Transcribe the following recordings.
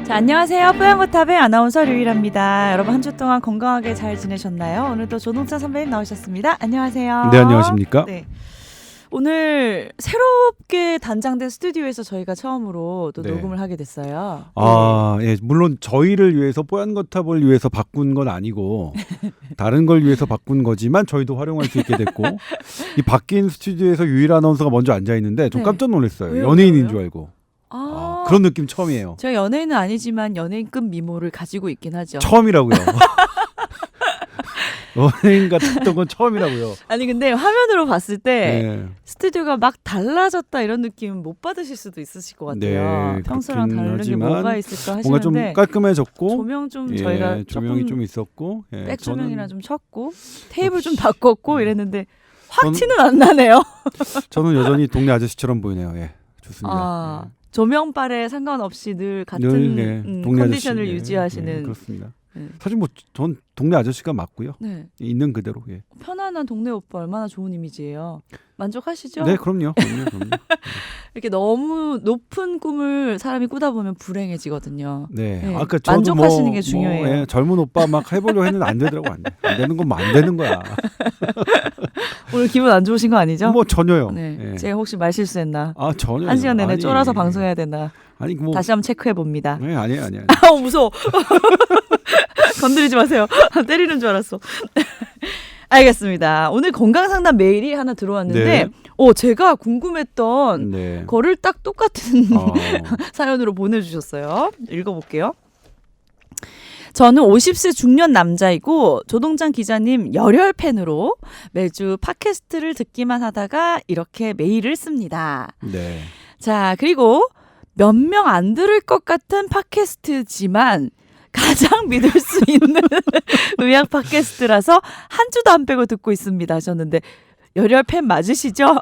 자, 안녕하세요. 뽀얀거탑의 아나운서 류일합니다. 여러분 한 주 동안 건강하게 잘 지내셨나요? 오늘도 조동찬 선배님 나오셨습니다. 안녕하세요. 네, 안녕하십니까? 네. 오늘 새롭게 단장된 스튜디오에서 저희가 처음으로 또 네. 녹음을 하게 됐어요. 예, 물론 저희를 위해서 뽀얀거탑을 위해서 바꾼 건 아니고 다른 걸 위해서 바꾼 거지만 저희도 활용할 수 있게 됐고 이 바뀐 스튜디오에서 유일 아나운서가 먼저 앉아 있는데 좀 네. 깜짝 놀랐어요. 왜요? 연예인인 왜요? 줄 알고. 아, 그런 느낌 처음이에요. 제가 연예인은 아니지만 연예인급 미모를 가지고 있긴 하죠. 처음이라고요. 연예인 같았던 건 처음이라고요. 아니 근데 화면으로 봤을 때 네. 스튜디오가 막 달라졌다 이런 느낌 못 받으실 수도 있으실 것 같아요. 네, 평소랑 그렇긴 다른 게 하지만 뭐가 있을까 뭔가 좀 하시는데 깔끔해졌고 조명 좀 예, 저희가 조명이 조금 좀 있었고 백 조명이나 저는 좀 쳤고 테이블 좀 바꿨고 이랬는데 확 저는- 티는 안 나네요. 저는 여전히 동네 아저씨처럼 보이네요. 예, 좋습니다. 아, 예. 조명빨에 상관없이 늘 같은 늘, 네, 동네 컨디션을 아저씨, 예, 유지하시는 예, 그렇습니다. 네. 사실 뭐 전 동네 아저씨가 맞고요. 네. 있는 그대로. 예. 편안한 동네 오빠 얼마나 좋은 이미지예요. 만족하시죠? 네, 그럼요. 그럼요. 이렇게 너무 높은 꿈을 사람이 꾸다 보면 불행해지거든요. 네. 네, 아까 저도 만족하시는 게 중요해요. 예, 젊은 오빠 막 해보려고 했는데 안 되더라고. 안 되는 건 뭐 안 되는 거야. 오늘 기분 안 좋으신 거 아니죠? 뭐 전혀요. 네. 예. 제가 혹시 말 실수했나? 아 전혀. 한 시간 내내 쫄아서 방송해야 되나? 아니 뭐. 다시 한번 체크해 봅니다. 네, 아니에요. 무서워. 건드리지 마세요. 때리는 줄 알았어. 알겠습니다. 오늘 건강상담 메일이 하나 들어왔는데 제가 궁금했던 네. 거를 딱 똑같은 어, 사연으로 보내주셨어요. 읽어볼게요. 저는 50세 중년 남자이고 조동찬 기자님 열혈 팬으로 매주 팟캐스트를 듣기만 하다가 이렇게 메일을 씁니다. 네. 자, 그리고 몇 명 안 들을 것 같은 팟캐스트지만 가장 믿을 수 있는 의학 팟캐스트라서 한 주도 안 빼고 듣고 있습니다 하셨는데 열혈 팬 맞으시죠?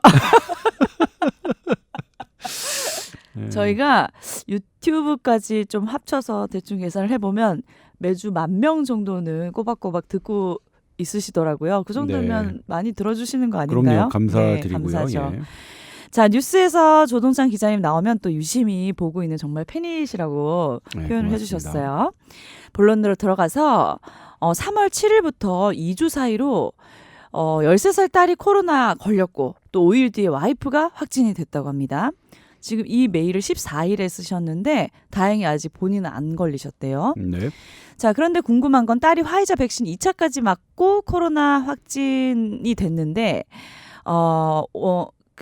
네. 저희가 유튜브까지 좀 합쳐서 대충 계산을 해보면 매주 10,000명 정도는 꼬박꼬박 듣고 있으시더라고요. 그 정도면 네. 많이 들어주시는 거 아닌가요? 그럼요. 감사드리고요. 네, 감사죠. 예. 자, 뉴스에서 조동찬 기자님 나오면 또 유심히 보고 있는 정말 팬이시라고 네, 표현을 고맙습니다. 해주셨어요. 본론으로 들어가서 3월 7일부터 2주 사이로 13살 딸이 코로나 걸렸고 또 5일 뒤에 와이프가 확진이 됐다고 합니다. 지금 이 메일을 14일에 쓰셨는데 다행히 아직 본인은 안 걸리셨대요. 네. 자, 그런데 궁금한 건 딸이 화이자 백신 2차까지 맞고 코로나 확진이 됐는데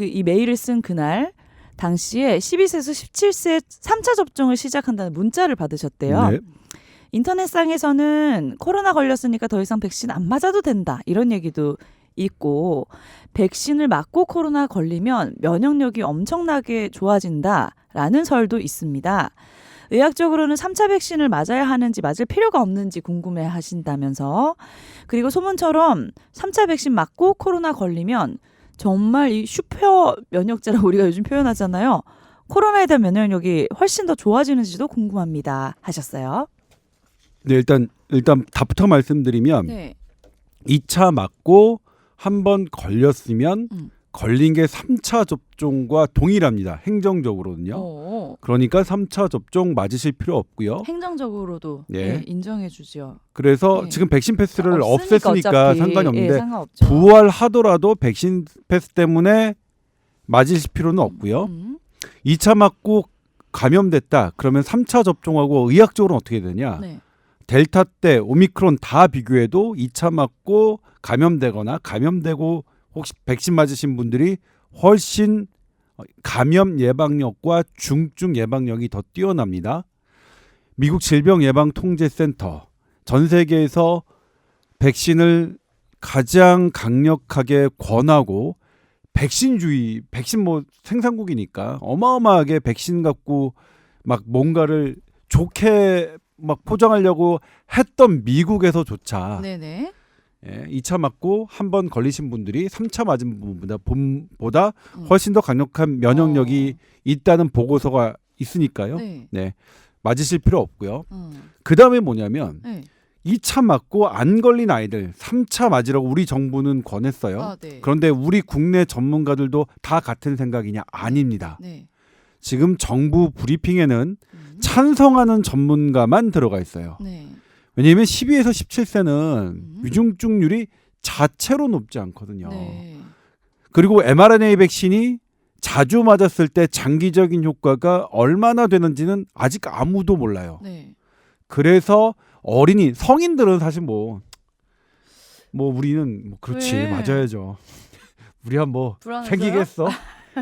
이 메일을 쓴 그날 당시에 12세에서 17세 3차 접종을 시작한다는 문자를 받으셨대요. 네. 인터넷상에서는 코로나 걸렸으니까 더 이상 백신 안 맞아도 된다 이런 얘기도 있고 백신을 맞고 코로나 걸리면 면역력이 엄청나게 좋아진다라는 설도 있습니다. 의학적으로는 3차 백신을 맞아야 하는지 맞을 필요가 없는지 궁금해 하신다면서 그리고 소문처럼 3차 백신 맞고 코로나 걸리면 정말 이 슈퍼 면역자라고 우리가 요즘 표현하잖아요. 코로나에 대한 면역력이 훨씬 더 좋아지는지도 궁금합니다 하셨어요. 네, 일단 답부터 말씀드리면 네. 2차 맞고 한 번 걸렸으면 걸린 게 3차 접종과 동일합니다. 행정적으로는요. 그러니까 3차 접종 맞으실 필요 없고요. 행정적으로도 예. 인정해 주죠. 그래서 예. 지금 백신 패스를 없으니까 없앴으니까 어차피, 상관이 없는데 상관없죠. 부활하더라도 백신 패스 때문에 맞으실 필요는 없고요. 2차 맞고 감염됐다. 그러면 3차 접종하고 의학적으로는 어떻게 되냐. 네. 델타 때 오미크론 다 비교해도 2차 맞고 감염되거나 감염되고 혹시 백신 맞으신 분들이 훨씬 감염 예방력과 중증 예방력이 더 뛰어납니다. 미국 질병예방통제센터 전 세계에서 백신을 가장 강력하게 권하고 백신주의, 백신 뭐 생산국이니까 어마어마하게 백신 갖고 막 뭔가를 좋게 막 포장하려고 했던 미국에서조차 네네. 2차 맞고 한 번 걸리신 분들이 3차 맞은 분보다 훨씬 더 강력한 면역력이 있다는 보고서가 있으니까요. 네. 맞으실 필요 없고요. 그 다음에 뭐냐면 2차 맞고 안 걸린 아이들 3차 맞으라고 우리 정부는 권했어요. 네. 그런데 우리 국내 전문가들도 다 같은 생각이냐? 아닙니다. 네. 지금 정부 브리핑에는 찬성하는 전문가만 들어가 있어요. 네. 왜냐하면 12에서 17세는 위중증률이 자체로 높지 않거든요. 네. 그리고 mRNA 백신이 자주 맞았을 때 장기적인 효과가 얼마나 되는지는 아직 아무도 몰라요. 네. 그래서 어린이, 성인들은 사실 뭐 우리는 뭐 그렇지 왜? 맞아야죠. 우리야 뭐 불안해서요? 생기겠어?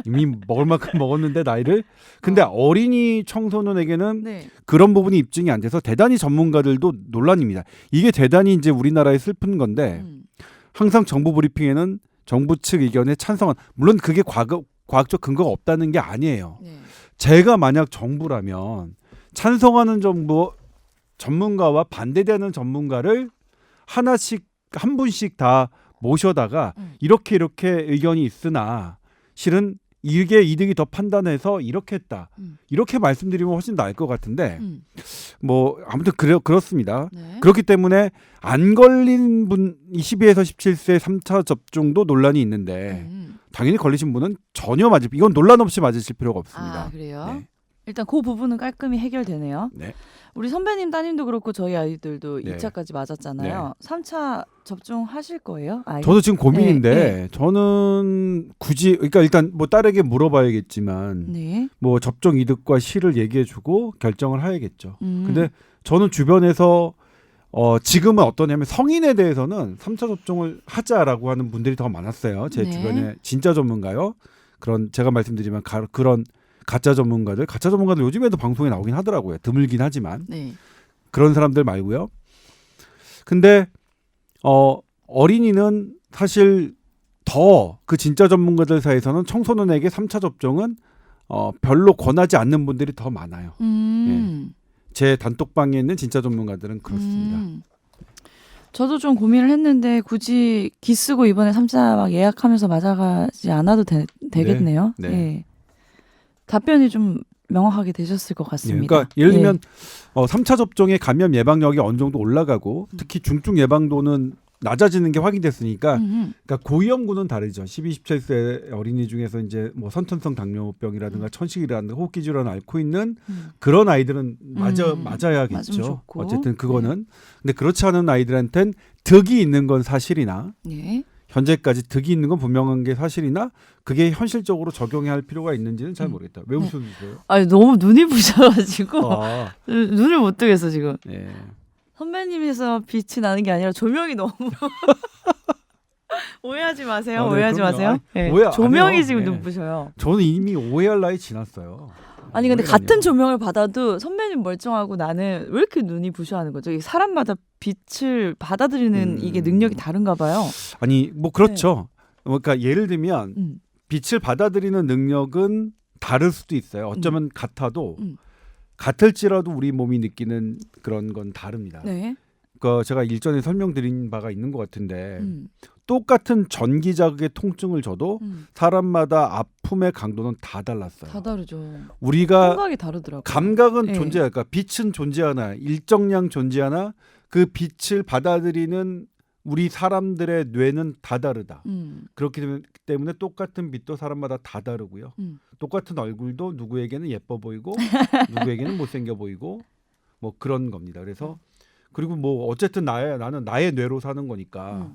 이미 먹을 만큼 먹었는데 나이를. 근데 어린이 청소년에게는 네. 그런 부분이 입증이 안 돼서 대단히 전문가들도 논란입니다. 이게 대단히 이제 우리나라의 슬픈 건데 항상 정부 브리핑에는 정부 측 의견에 찬성한, 물론 그게 과학적 근거가 없다는 게 아니에요. 네. 제가 만약 정부라면 찬성하는 정부 전문가와 반대되는 전문가를 하나씩 한 분씩 다 모셔다가 이렇게 의견이 있으나 실은 이게 이득이 더 판단해서 이렇게 했다. 이렇게 말씀드리면 훨씬 나을 것 같은데 뭐 아무튼 그렇습니다. 네. 그렇기 때문에 안 걸린 분 22에서 17세 3차 접종도 논란이 있는데 당연히 걸리신 분은 전혀 이건 논란 없이 맞으실 필요가 없습니다. 아, 그래요? 네. 일단 그 부분은 깔끔히 해결되네요. 네. 우리 선배님 따님도 그렇고 저희 아이들도 네. 2차까지 맞았잖아요. 3차 접종하실 거예요? 아이? 저도 지금 고민인데 네. 저는 굳이 그러니까 일단 뭐 딸에게 물어봐야겠지만 네. 뭐 접종 이득과 실을 얘기해주고 결정을 해야겠죠. 음. 근데 저는 주변에서 지금은 어떠냐면 성인에 대해서는 3차 접종을 하자라고 하는 분들이 더 많았어요. 제 네. 주변에 진짜 전문가요. 그런 제가 말씀드리면 그런 가짜 전문가들 요즘에도 방송에 나오긴 하더라고요. 드물긴 하지만 네. 그런 사람들 말고요. 근데 어린이는 사실 더 그 진짜 전문가들 사이에서는 청소년에게 3차 접종은 별로 권하지 않는 분들이 더 많아요. 제 단톡방에 있는 진짜 전문가들은 그렇습니다. 저도 좀 고민을 했는데 굳이 기 쓰고 이번에 3차 막 예약하면서 맞아가지 않아도 되겠네요. 네. 예. 답변이 좀 명확하게 되셨을 것 예, 같습니다. 그러니까 예를 들면 3차 접종의 감염 예방력이 어느 정도 올라가고 특히 중증 예방도는 낮아지는 게 확인됐으니까 그러니까 고위험군은 다르죠. 12, 17세 어린이 중에서 이제 뭐 선천성 당뇨병이라든가 천식이라든가 호흡기 질환을 앓고 있는 그런 아이들은 맞으면 맞아야겠죠. 좋고. 어쨌든 그거는. 근데 그렇지 않은 아이들한테는 득이 있는 건 사실이나 네. 현재까지 득이 있는 건 분명한 게 사실이나 그게 현실적으로 적용해야 할 필요가 있는지는 잘 모르겠다. 왜 웃으세요? 아니 너무 눈이 부셔가지고 아, 눈을 못 뜨겠어 지금. 네. 선배님에서 빛이 나는 게 아니라 조명이 너무 오해하지 마세요. 아, 네, 오해하지 그럼요. 마세요. 네. 오해 안 조명이 해요. 지금 네. 눈부셔요. 저는 이미 오해할 나이 지났어요. 아니 근데 오해라니요. 같은 조명을 받아도 선배님 멀쩡하고 나는 왜 이렇게 눈이 부셔하는 거죠? 이게 사람마다 빛을 받아들이는 이게 능력이 다른가 봐요. 아니 뭐 그렇죠. 그러니까 예를 들면 음. 빛을 받아들이는 능력은 다를 수도 있어요. 어쩌면 같아도 음. 같을지라도 우리 몸이 느끼는 그런 건 다릅니다. 네. 그러니까 제가 일전에 설명드린 바가 있는 것 같은데 음. 똑같은 전기 자극의 통증을 줘도 사람마다 아픔의 강도는 다 달랐어요. 다 다르죠. 우리가 감각이 다르더라고요. 감각은 네. 존재할까? 빛은 존재하나 일정량 존재하나 그 빛을 받아들이는 우리 사람들의 뇌는 다 다르다. 그렇기 때문에 똑같은 빛도 사람마다 다 다르고요. 똑같은 얼굴도 누구에게는 예뻐 보이고 누구에게는 못생겨 보이고 뭐 그런 겁니다. 그래서 그리고 뭐 어쨌든 나는 나의 뇌로 사는 거니까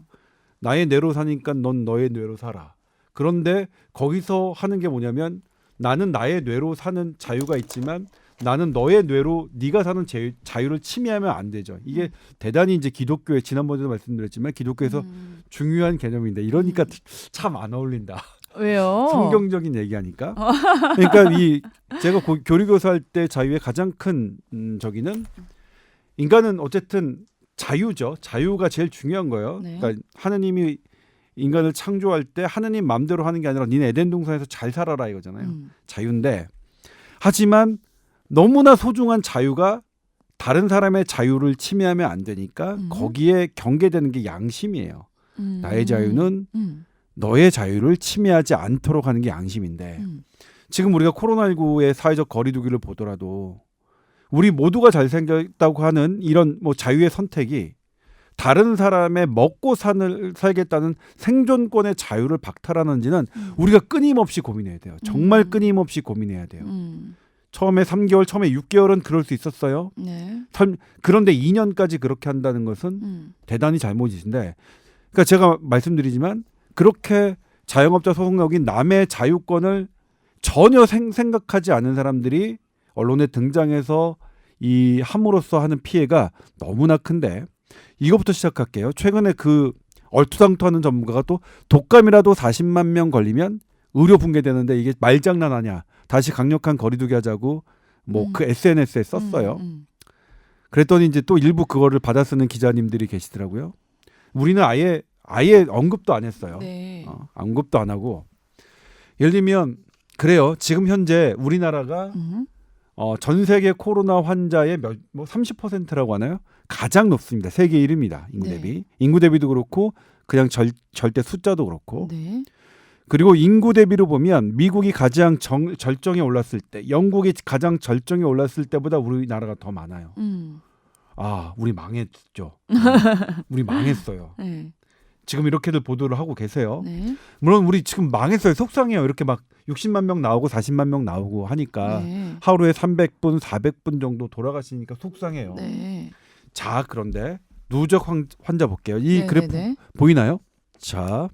나의 뇌로 사니까 넌 너의 뇌로 살아. 그런데 거기서 하는 게 뭐냐면 나는 나의 뇌로 사는 자유가 있지만 나는 너의 뇌로 네가 사는 자유를 침해하면 안 되죠. 이게 대단히 이제 기독교에 지난번에도 말씀드렸지만 기독교에서 중요한 개념인데 이러니까 참 안 어울린다. 왜요? 성경적인 얘기하니까. 그러니까 제가 교리교사 할 때 자유의 가장 큰 저기는 인간은 어쨌든 자유죠. 자유가 제일 중요한 거예요. 네. 그러니까 하느님이 인간을 창조할 때 하느님 마음대로 하는 게 아니라 니네 에덴 동산에서 잘 살아라 이거잖아요. 자유인데 하지만 너무나 소중한 자유가 다른 사람의 자유를 침해하면 안 되니까 거기에 경계되는 게 양심이에요. 나의 자유는 너의 자유를 침해하지 않도록 하는 게 양심인데 지금 우리가 코로나19의 사회적 거리두기를 보더라도 우리 모두가 잘생겼다고 하는 이런 뭐 자유의 선택이 다른 사람의 먹고 살겠다는 생존권의 자유를 박탈하는지는 우리가 끊임없이 고민해야 돼요. 정말 끊임없이 고민해야 돼요. 처음에 3개월, 처음에 6개월은 그럴 수 있었어요. 네. 그런데 2년까지 그렇게 한다는 것은 대단히 잘못이신데, 그러니까 제가 말씀드리지만 그렇게 자영업자 소속력인 남의 자유권을 전혀 생각하지 않은 사람들이 언론에 등장해서 이 함으로써 하는 피해가 너무나 큰데, 이것부터 시작할게요. 최근에 그 얼토당토하는 전문가가 또 독감이라도 40만 명 걸리면 의료 붕괴되는데 이게 말장난하냐, 다시 강력한 거리두기 하자고 뭐 그 SNS에 썼어요. 그랬더니 이제 또 일부 그거를 받아쓰는 기자님들이 계시더라고요. 우리는 아예 언급도 안 했어요. 네. 언급도 안 하고, 예를 들면 그래요. 지금 현재 우리나라가 전 세계 코로나 환자의 30%라고 하나요? 가장 높습니다. 세계 1위입니다. 인구 대비. 네. 인구 대비도 그렇고 그냥 절대 숫자도 그렇고. 네. 그리고 인구 대비로 보면 미국이 가장 절정에 올랐을 때, 영국이 가장 절정에 올랐을 때보다 우리나라가 더 많아요. 우리 망했죠. 우리 망했어요. 네. 지금 이렇게들 보도를 하고 계세요. 네. 물론 우리 지금 망했어요. 속상해요. 이렇게 막 60만 명 나오고 40만 명 나오고 하니까 네. 하루에 300분, 400분 정도 돌아가시니까 속상해요. 네. 자, 그런데 누적 환자 볼게요. 이 네, 그래프 네, 네. 보이나요? 자,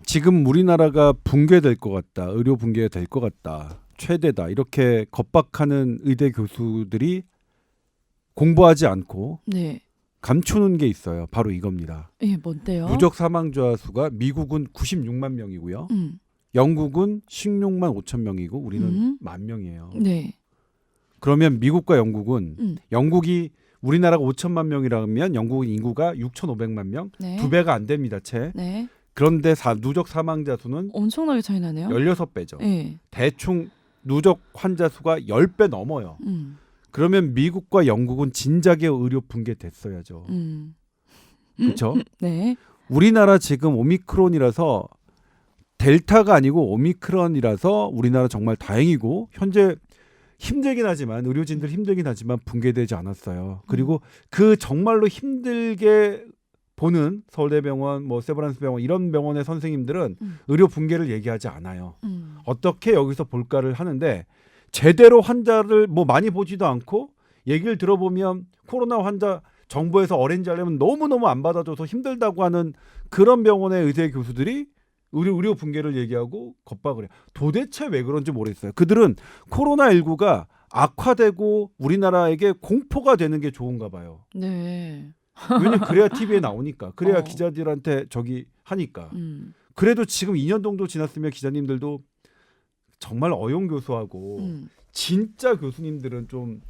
지금 우리나라가 붕괴될 것 같다. 의료 붕괴될 것 같다. 최대다. 이렇게 겁박하는 의대 교수들이 공부하지 않고 네. 감추는 게 있어요. 바로 이겁니다. 예, 뭔데요? 누적 사망자 수가 미국은 96만 명이고요. 영국은 16만 5천 명이고 우리는 10,000명이에요. 네. 그러면 미국과 영국은 영국이 우리나라가 5천만 명이라면 영국은 인구가 6,500만 명, 네. 2배가 안 됩니다. 채. 네. 그런데 누적 사망자 수는 엄청나게 차이 나네요. 16배죠. 네. 대충 누적 환자 수가 10배 넘어요. 그러면 미국과 영국은 진작에 의료 붕괴 됐어야죠. 그렇죠? 네. 우리나라 지금 오미크론이라서, 델타가 아니고 오미크론이라서 우리나라 정말 다행이고, 현재 힘들긴 하지만, 의료진들 힘들긴 하지만 붕괴되지 않았어요. 그리고 그 정말로 힘들게 보는 서울대병원, 뭐 세브란스 병원 이런 병원의 선생님들은 의료 붕괴를 얘기하지 않아요. 어떻게 여기서 볼까를 하는데, 제대로 환자를 뭐 많이 보지도 않고, 얘기를 들어보면 코로나 환자 정부에서 어레인지 하려면 너무너무 안 받아줘서 힘들다고 하는 그런 병원의 의대 교수들이 의료 붕괴를 얘기하고 겁박을 해요. 도대체 왜 그런지 모르겠어요. 그들은 코로나19가 악화되고 우리나라에게 공포가 되는 게 좋은가 봐요. 네. 왜냐면 그래야 TV에 나오니까. 그래야 기자들한테 저기 하니까. 그래도 지금 2년 정도 지났으면 기자님들도 정말 어용 교수하고 진짜 교수님들은 좀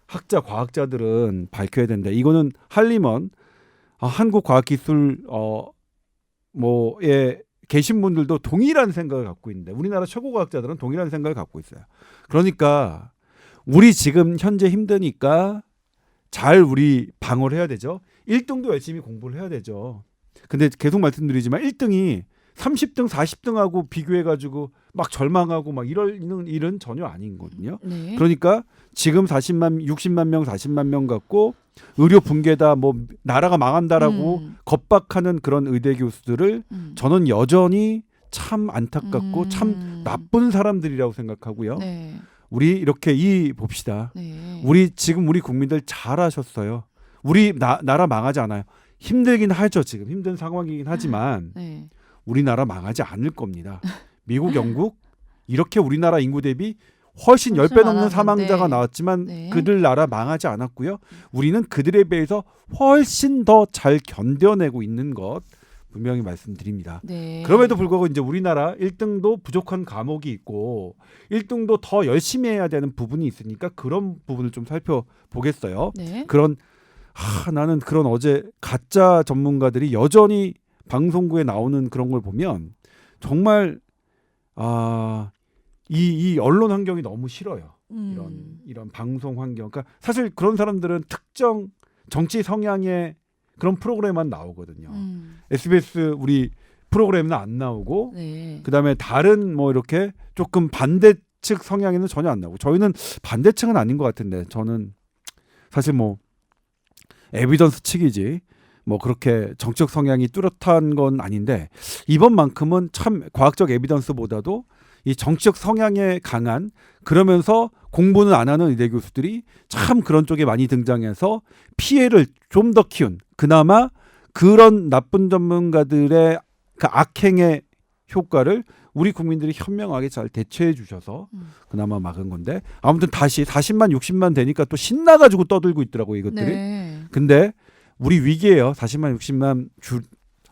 학자, 과학자들은 밝혀야 된다. 이거는 한림원 한국과학기술 뭐에 계신 분들도 동일한 생각을 갖고 있는데, 우리나라 최고 과학자들은 동일한 생각을 갖고 있어요. 그러니까 우리 지금 현재 힘드니까 잘 우리 방어를 해야 되죠. 1등도 열심히 공부를 해야 되죠. 근데 계속 말씀드리지만 1등이 30등, 40등하고 비교해가지고 막 절망하고 막 이런 일은 전혀 아닌거든요. 네. 그러니까 지금 60만 명, 40만 명 갖고 의료 붕괴다, 뭐 나라가 망한다라고 겁박하는 그런 의대 교수들을 저는 여전히 참 안타깝고 참 나쁜 사람들이라고 생각하고요. 네. 우리 이렇게 봅시다. 네. 우리 지금 우리 국민들 잘하셨어요. 우리 나라 망하지 않아요. 힘들긴 하죠. 지금 힘든 상황이긴 하지만 네. 우리나라 망하지 않을 겁니다. 미국, 영국 이렇게 우리나라 인구 대비 훨씬 10배 넘는 사망자가 나왔지만 네. 그들 나라 망하지 않았고요. 우리는 그들에 비해서 훨씬 더 잘 견뎌내고 있는 것 분명히 말씀드립니다. 네. 그럼에도 불구하고 이제 우리나라 1등도 부족한 과목이 있고 1등도 더 열심히 해야 되는 부분이 있으니까 그런 부분을 좀 살펴보겠어요. 네. 나는 그런 어제 가짜 전문가들이 여전히 방송국에 나오는 그런 걸 보면 정말 이 언론 환경이 너무 싫어요. 이런 방송 환경. 그러니까 사실 그런 사람들은 특정 정치 성향의 그런 프로그램만 나오거든요. SBS 우리 프로그램은 안 나오고, 네. 그다음에 다른 뭐 이렇게 조금 반대측 성향에는 전혀 안 나오고, 저희는 반대측은 아닌 것 같은데, 저는 사실 뭐 에비던스 측이지 뭐 그렇게 정책 성향이 뚜렷한 건 아닌데, 이번만큼은 참 과학적 에비던스보다도 이 정치적 성향에 강한 그러면서 공부는 안 하는 의대 교수들이 참 그런 쪽에 많이 등장해서 피해를 좀 더 키운 그나마 그런 나쁜 전문가들의 그 악행의 효과를 우리 국민들이 현명하게 잘 대처해 주셔서 그나마 막은 건데 아무튼 다시 40만 60만 되니까 또 신나가지고 떠들고 있더라고요 이것들이. 네. 근데 우리 위기예요. 40만 60만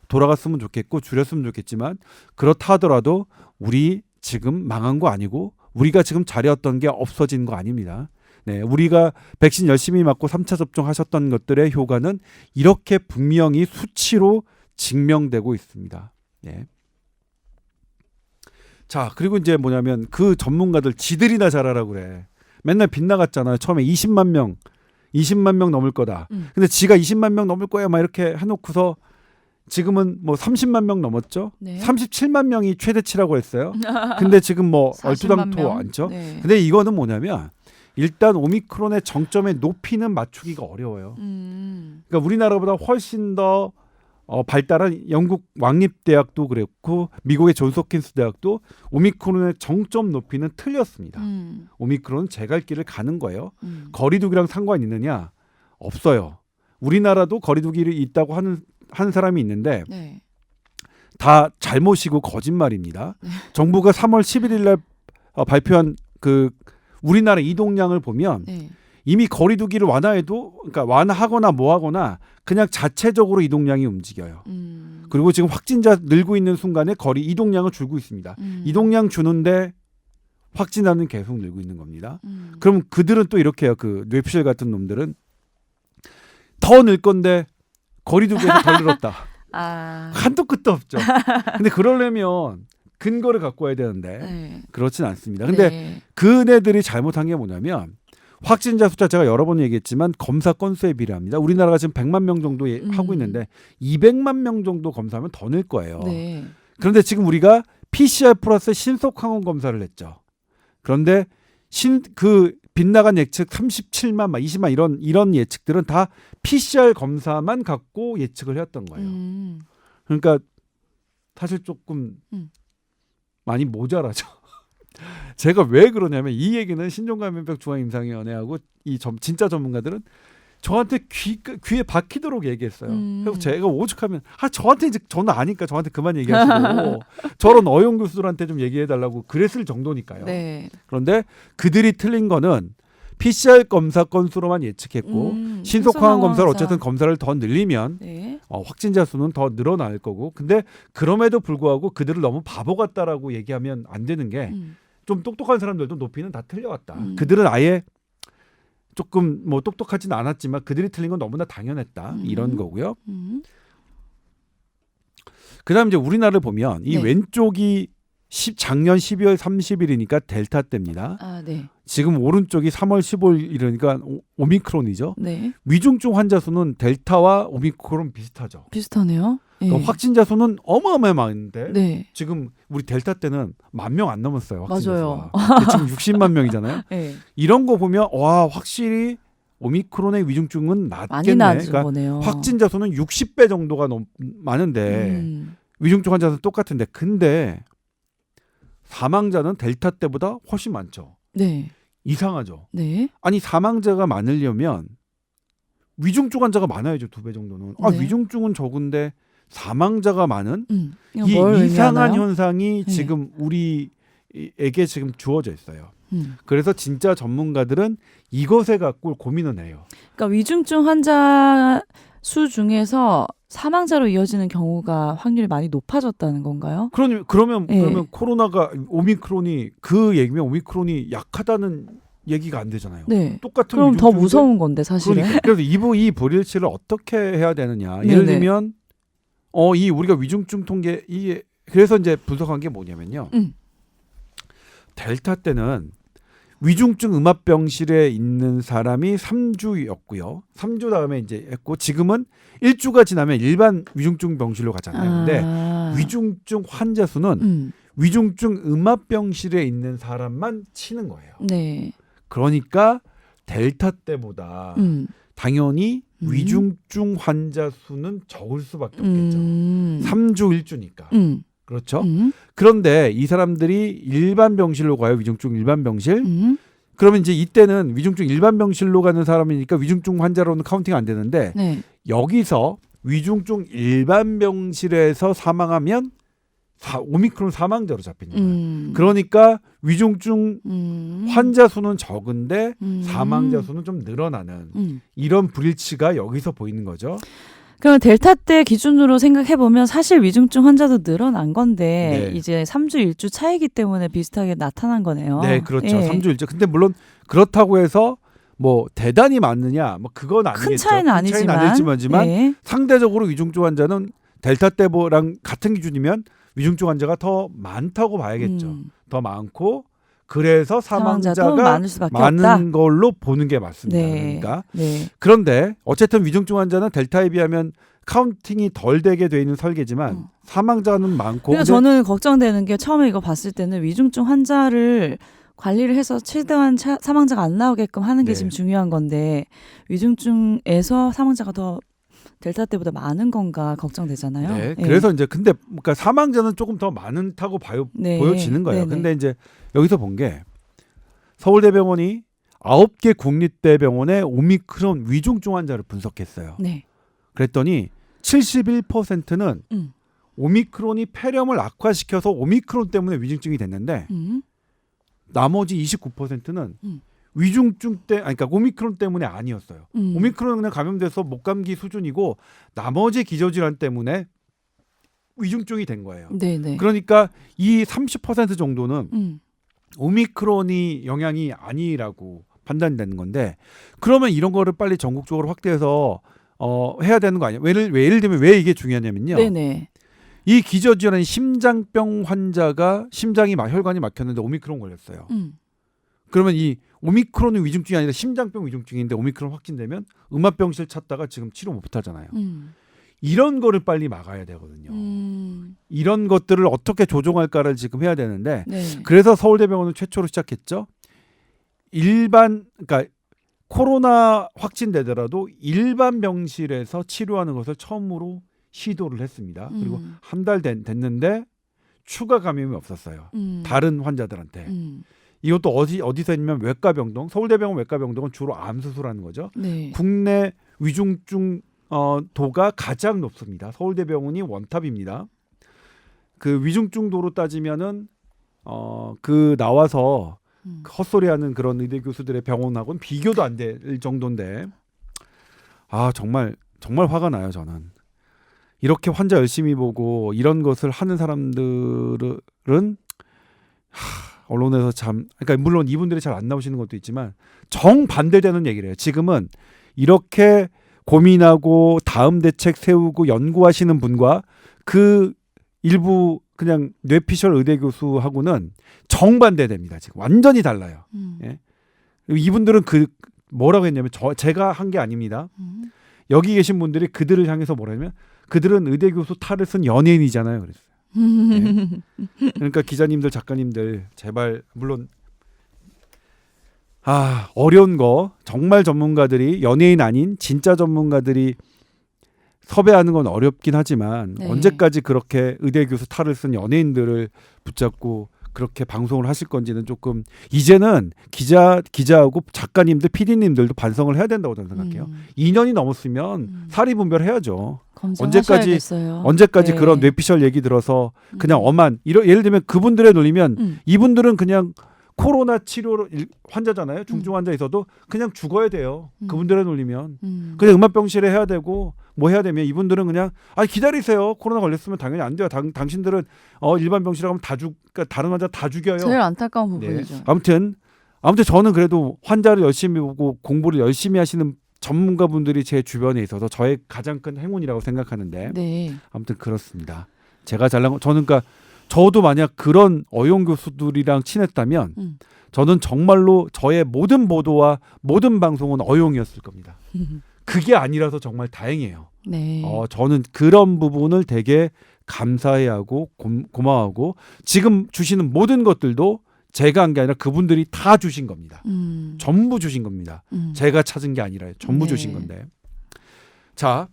돌아갔으면 좋겠고 줄였으면 좋겠지만 그렇다 하더라도 우리 지금 망한 거 아니고 우리가 지금 잘해왔던 게 없어진 거 아닙니다. 네, 우리가 백신 열심히 맞고 3차 접종하셨던 것들의 효과는 이렇게 분명히 수치로 증명되고 있습니다. 네. 자, 그리고 이제 뭐냐면 그 전문가들 지들이나 잘하라고 그래. 맨날 빗나갔잖아요. 처음에 20만 명 넘을 거다. 근데 지가 20만 명 넘을 거야 막 이렇게 해놓고서 지금은 뭐 30만 명 넘었죠. 네. 37만 명이 최대치라고 했어요. 근데 지금 뭐 40만 얼토당토 명? 않죠. 네. 근데 이거는 뭐냐면 일단 오미크론의 정점의 높이는 맞추기가 어려워요. 그러니까 우리나라보다 훨씬 더 발달한 영국 왕립대학도 그랬고 미국의 존스홉킨스 대학도 오미크론의 정점 높이는 틀렸습니다. 오미크론은 제 갈 길을 가는 거예요. 거리두기랑 상관 있느냐? 없어요. 우리나라도 거리두기를 있다고 하는 사람이 있는데 네. 다 잘못이고 거짓말입니다. 네. 정부가 3월 11일 날 발표한 그 우리나라 이동량을 보면 네. 이미 거리두기를 완화해도 그러니까 완화하거나 뭐하거나 그냥 자체적으로 이동량이 움직여요. 그리고 지금 확진자 늘고 있는 순간에 이동량을 줄고 있습니다. 이동량 주는데 확진자는 계속 늘고 있는 겁니다. 그럼 그들은 또 이렇게 해요. 그 뇌피셜 같은 놈들은 더 늘 건데 거리두기에서 덜 늘었다. 아. 한도 끝도 없죠. 근데 그러려면 근거를 갖고 와야 되는데 네. 그렇진 않습니다. 근데 네. 그네들이 잘못한 게 뭐냐면 확진자 숫자 제가 여러 번 얘기했지만 검사 건수에 비례합니다. 우리나라가 지금 100만 명 정도 하고 있는데 200만 명 정도 검사하면 더 늘 거예요. 네. 그런데 지금 우리가 PCR 플러스 신속 항원 검사를 했죠. 그런데 그 빗나간 예측 37만, 20만 이런 예측들은 다 PCR 검사만 갖고 예측을 해왔던 거예요. 그러니까 사실 조금 많이 모자라죠. 제가 왜 그러냐면 이 얘기는 신종감염병 중앙임상위원회하고 진짜 전문가들은 저한테 귀에 박히도록 얘기했어요. 그래서 제가 오죽하면 저한테 이제 저는 아니까 저한테 그만 얘기하시고 저런 어용 교수들한테 좀 얘기해달라고 그랬을 정도니까요. 네. 그런데 그들이 틀린 거는 PCR 검사 건수로만 예측했고 신속 항원 검사를 어쨌든 검사를 더 늘리면 네. 확진자 수는 더 늘어날 거고 근데 그럼에도 불구하고 그들을 너무 바보 같다라고 얘기하면 안 되는 게 좀 똑똑한 사람들도 높이는 다 틀려왔다. 그들은 아예 조금 뭐 똑똑하지는 않았지만 그들이 틀린 건 너무나 당연했다. 이런 거고요. 그다음 이제 우리나라를 보면 이 네. 왼쪽이 작년 12월 30일이니까 델타 때입니다. 아, 네. 지금 오른쪽이 3월 15일 이러니까 오미크론이죠. 네. 위중증 환자 수는 델타와 오미크론 비슷하죠. 비슷하네요. 네. 그러니까 확진자 수는 어마어마하게 많은데 네. 지금 우리 델타 때는 10,000명 안 넘었어요. 확진자 맞아요. 수가. 지금 60만 명이잖아요. 네. 이런 거 보면 와 확실히 오미크론의 위중증은 많이 낮겠네. 낮은 그러니까 거네요. 확진자 수는 60배 정도가 많은데 위중증 환자 수는 똑같은데 근데 사망자는 델타 때보다 훨씬 많죠. 네. 이상하죠. 네. 아니 사망자가 많으려면 위중증 환자가 많아야죠. 2배 정도는. 네. 위중증은 적은데 사망자가 많은 이거 이 뭘 이상한 의미하나요? 현상이 네. 지금 우리에게 지금 주어져 있어요. 음. 그래서 진짜 전문가들은 이것에 갖고 고민을 해요. 그러니까 위중증 환자 수 중에서 사망자로 이어지는 경우가 확률이 많이 높아졌다는 건가요? 그러면 네. 코로나가 오미크론이 그 얘기면 오미크론이 약하다는 얘기가 안 되잖아요. 네. 똑같은 그럼 더 위중증인데 무서운 건데 사실은. 그러니까. 그래서 이 불일치를 어떻게 해야 되느냐. 네네. 예를 들면 이 우리가 위중증 통계 그래서 이제 분석한 게 뭐냐면요. 델타 때는 위중증 음압병실에 있는 사람이 3주였고요. 3주 다음에 이제 했고 지금은 1주가 지나면 일반 위중증 병실로 가잖아요. 근데 위중증 환자 수는 위중증 음압병실에 있는 사람만 치는 거예요. 네. 그러니까 델타 때보다 당연히 위중증 환자 수는 적을 수밖에 없겠죠. 3주 1주니까. 그렇죠. 그런데 이 사람들이 일반 병실로 가요. 위중증 일반 병실. 그러면 이제 이때는 위중증 일반 병실로 가는 사람이니까 위중증 환자로는 카운팅 안 되는데 네. 여기서 위중증 일반 병실에서 사망하면 오미크론 사망자로 잡히는 거예요. 그러니까 위중증 환자 수는 적은데 사망자 수는 좀 늘어나는 이런 불일치가 여기서 보이는 거죠. 그럼 델타 때 기준으로 생각해 보면 사실 위중증 환자도 늘어난 건데 네. 이제 3주 1주 차이기 때문에 비슷하게 나타난 거네요. 네, 그렇죠. 예. 3주 1주. 근데 물론 그렇다고 해서 뭐 대단히 많느냐, 뭐 그건 아니겠죠. 큰 차이는 아니지만, 아니지만 예. 상대적으로 위중증 환자는 델타 때랑 같은 기준이면 위중증 환자가 더 많다고 봐야겠죠. 더 많고 그래서 사망자도 사망자가 많을 수밖에 많은 없다. 걸로 보는 게 맞습니다. 네. 그러니까 네. 그런데 어쨌든 위중증 환자는 델타에 비하면 카운팅이 덜 되게 돼 있는 설계지만 사망자는 많고. 그러니까 저는 걱정되는 게 처음에 이거 봤을 때는 위중증 환자를 관리를 해서 최대한 사망자가 안 나오게끔 하는 게 네. 지금 중요한 건데 위중증에서 사망자가 더 델타 때보다 많은 건가 걱정되잖아요. 네, 예. 그래서 이제 근데 그러니까 사망자는 조금 더 많다고 네. 보여지는 거예요. 네네. 근데 이제 여기서 본 게 서울대병원이 9개 국립대병원의 오미크론 위중증 환자를 분석했어요. 네. 그랬더니 71%는 오미크론이 폐렴을 악화시켜서 오미크론 때문에 위중증이 됐는데 나머지 29%는 위중증 그러니까 오미크론 때문에 아니었어요. 오미크론은 그냥 감염돼서 목감기 수준이고 나머지 기저질환 때문에 위중증이 된 거예요. 네네. 그러니까 이 30% 정도는 오미크론이 영향이 아니라고 판단되는 건데 그러면 이런 거를 빨리 전국적으로 확대해서 해야 되는 거 아니에요? 예를 들면 왜 이게 중요하냐면요. 네네. 이 기저질환 심장병 환자가 혈관이 막혔는데 오미크론 걸렸어요. 그러면 이 오미크론은 위중증이 아니라 심장병 위중증인데 오미크론 확진되면 음압병실 찾다가 지금 치료 못 하잖아요. 이런 거를 빨리 막아야 되거든요. 이런 것들을 어떻게 조정할까를 지금 해야 되는데 네. 그래서 서울대병원은 최초로 시작했죠. 그러니까 코로나 확진되더라도 일반 병실에서 치료하는 것을 처음으로 시도를 했습니다. 그리고 한 달 됐는데 추가 감염이 없었어요. 다른 환자들한테. 이것도 어디서 했냐면 외과병동, 서울대병원 외과병동은 주로 암 수술하는 거죠. 네. 국내 위중증 도가 가장 높습니다. 서울대병원이 원탑입니다. 그 위중증도로 따지면은 그 나와서 헛소리하는 그런 의대 교수들의 병원하고는 비교도 안 될 정도인데 정말 화가 나요. 저는 이렇게 환자 열심히 보고 이런 것을 하는 사람들은 언론에서 그러니까 물론 이분들이 잘 안 나오시는 것도 있지만 정반대되는 얘기를 해요. 지금은 이렇게 고민하고 다음 대책 세우고 연구하시는 분과 그 일부 그냥 뇌피셜 의대 교수하고는 정반대됩니다. 지금 완전히 달라요. 예? 이분들은 뭐라고 했냐면 제가 한 게 아닙니다. 여기 계신 분들이 그들을 향해서 뭐라 하냐면 그들은 의대 교수 탈을 쓴 연예인이잖아요. 그랬어요. 예? 그러니까 기자님들 작가님들 제발 물론 어려운 거 정말 전문가들이 연예인 아닌 진짜 전문가들이 섭외하는 건 어렵긴 하지만 네. 언제까지 그렇게 의대 교수 탈을 쓴 연예인들을 붙잡고 그렇게 방송을 하실 건지는 조금 이제는 기자하고 작가님들, PD님들도 반성을 해야 된다고 저는 생각해요. 2년이 넘었으면 사리 분별해야죠. 언제까지 네. 그런 뇌피셜 얘기 들어서 그냥 예를 들면 그분들에 놀리면 이분들은 그냥 코로나 치료 환자잖아요. 중증 환자에서도 그냥 죽어야 돼요. 그분들에 놀리면 그냥 음압병실에 해야 되고 뭐 해야 되면 이분들은 그냥 기다리세요. 코로나 걸렸으면 당연히 안 돼요. 당신들은 일반 병실에 가면 그러니까 다른 환자 다 죽여요. 제일 안타까운 네. 부분이죠. 아무튼 저는 그래도 환자를 열심히 보고 공부를 열심히 하시는 전문가분들이 제 주변에 있어서 저의 가장 큰 행운이라고 생각하는데 네. 아무튼 그렇습니다. 제가 잘난 거 저는 그러니까 저도 만약 그런 어용 교수들이랑 친했다면 저는 정말로 저의 모든 보도와 모든 방송은 어용이었을 겁니다. 그게 아니라서 정말 다행이에요. 네. 저는 그런 부분을 되게 감사해하고 고마워하고 지금 주시는 모든 것들도 제가 한 게 아니라 그분들이 다 주신 겁니다. 전부 주신 겁니다. 제가 찾은 게 아니라요. 전부 네. 주신 건데. 자,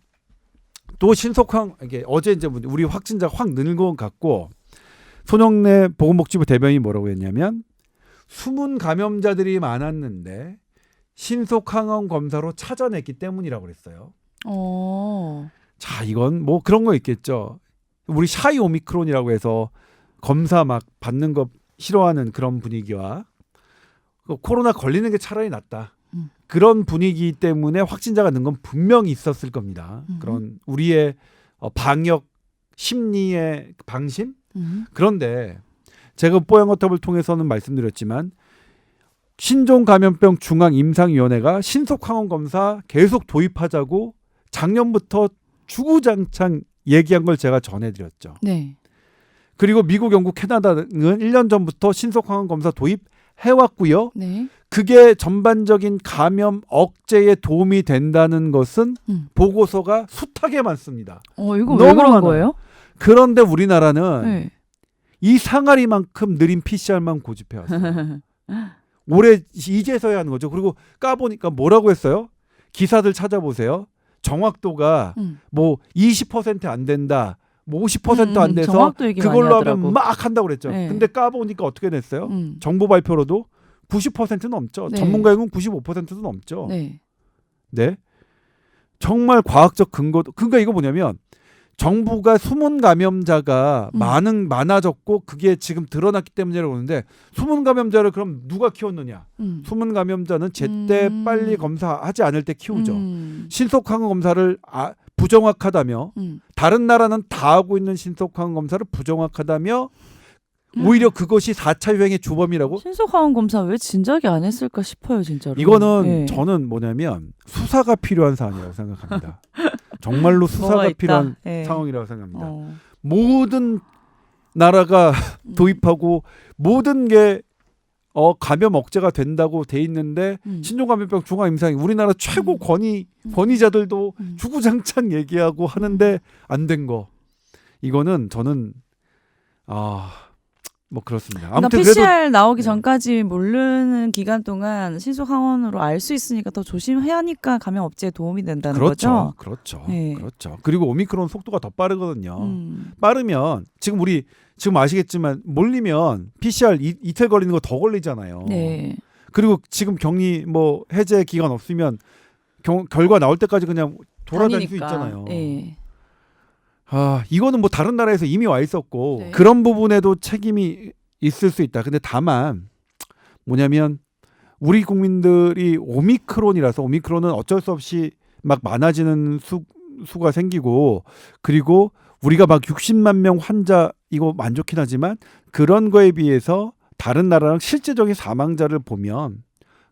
또 신속한 이게 어제 이제 우리 확진자가 확 늘는 것 같고 손영래 보건복지부 대변인이 뭐라고 했냐면 숨은 감염자들이 많았는데 신속 항원 검사로 찾아냈기 때문이라고 그랬어요. 자, 이건 뭐 그런 거 있겠죠. 우리 샤이 오미크론이라고 해서 검사 막 받는 거 싫어하는 그런 분위기와 코로나 걸리는 게 차라리 낫다. 그런 분위기 때문에 확진자가 는 건 분명히 있었을 겁니다. 그런 우리의 방역 심리의 방심? 그런데 제가 뽀얀거탑을 통해서는 말씀드렸지만 신종감염병 중앙임상위원회가 신속항원검사 계속 도입하자고 작년부터 주구장창 얘기한 걸 제가 전해드렸죠. 네. 그리고 미국, 영국, 캐나다는 1년 전부터 신속항원검사 도입해왔고요. 네. 그게 전반적인 감염 억제에 도움이 된다는 것은 보고서가 숱하게 많습니다. 이거 왜 너무 그런 많아요. 거예요? 그런데 우리나라는 네. 이 상아리만큼 느린 PCR만 고집해왔어요. 올해 이제서야 하는 거죠. 그리고 까보니까 뭐라고 했어요? 기사들 찾아보세요. 정확도가 뭐 20% 안 된다. 뭐 50% 안 돼서 정확도 얘기 많이 그걸로 하더라고. 하면 막 한다고 그랬죠. 네. 근데 까보니까 어떻게 됐어요? 정보 발표로도 90% 넘죠. 네. 전문가용은 95%도 넘죠. 네. 네. 정말 과학적 근거도 그러니까 이거 뭐냐면 정부가 숨은 감염자가 많아졌고 그게 지금 드러났기 때문이라고 하는데 숨은 감염자를 그럼 누가 키웠느냐? 숨은 감염자는 제때 빨리 검사하지 않을 때 키우죠. 신속항원 검사를 부정확하다며 다른 나라는 다 하고 있는 신속항원 검사를 부정확하다며 오히려 그것이 4차 유행의 주범이라고? 신속항원 검사 왜 진작에 안 했을까 싶어요, 진짜로. 이거는 네. 저는 뭐냐면 수사가 필요한 사안이라고 생각합니다. 정말로 수사가 필요한 네. 상황이라고 생각합니다. 모든 나라가 도입하고 모든 게 감염 억제가 된다고 돼 있는데 신종감염병 중앙임상이 우리나라 최고 권위자들도 주구장창 얘기하고 하는데 안 된 거. 이거는 저는 뭐 그렇습니다. 그러니까 아무튼 PCR 그래도 나오기 전까지 모르는 기간 동안 신속항원으로 알 수 있으니까 더 조심해야 하니까 감염 억제에 도움이 된다는 거죠. 그렇죠. 네. 그렇죠. 그리고 오미크론 속도가 더 빠르거든요. 빠르면 지금 아시겠지만 몰리면 PCR 이틀 걸리는 거 더 걸리잖아요. 네. 그리고 지금 격리 뭐 해제 기간 없으면 결과 나올 때까지 그냥 돌아다닐 수 있잖아요. 네. 이거는 뭐 다른 나라에서 이미 와 있었고 네. 그런 부분에도 책임이 있을 수 있다. 근데 다만 뭐냐면 우리 국민들이 오미크론이라서 오미크론은 어쩔 수 없이 막 많아지는 수가 생기고 그리고 우리가 막 60만 명 환자 이거 많긴 하지만 그런 거에 비해서 다른 나라랑 실제적인 사망자를 보면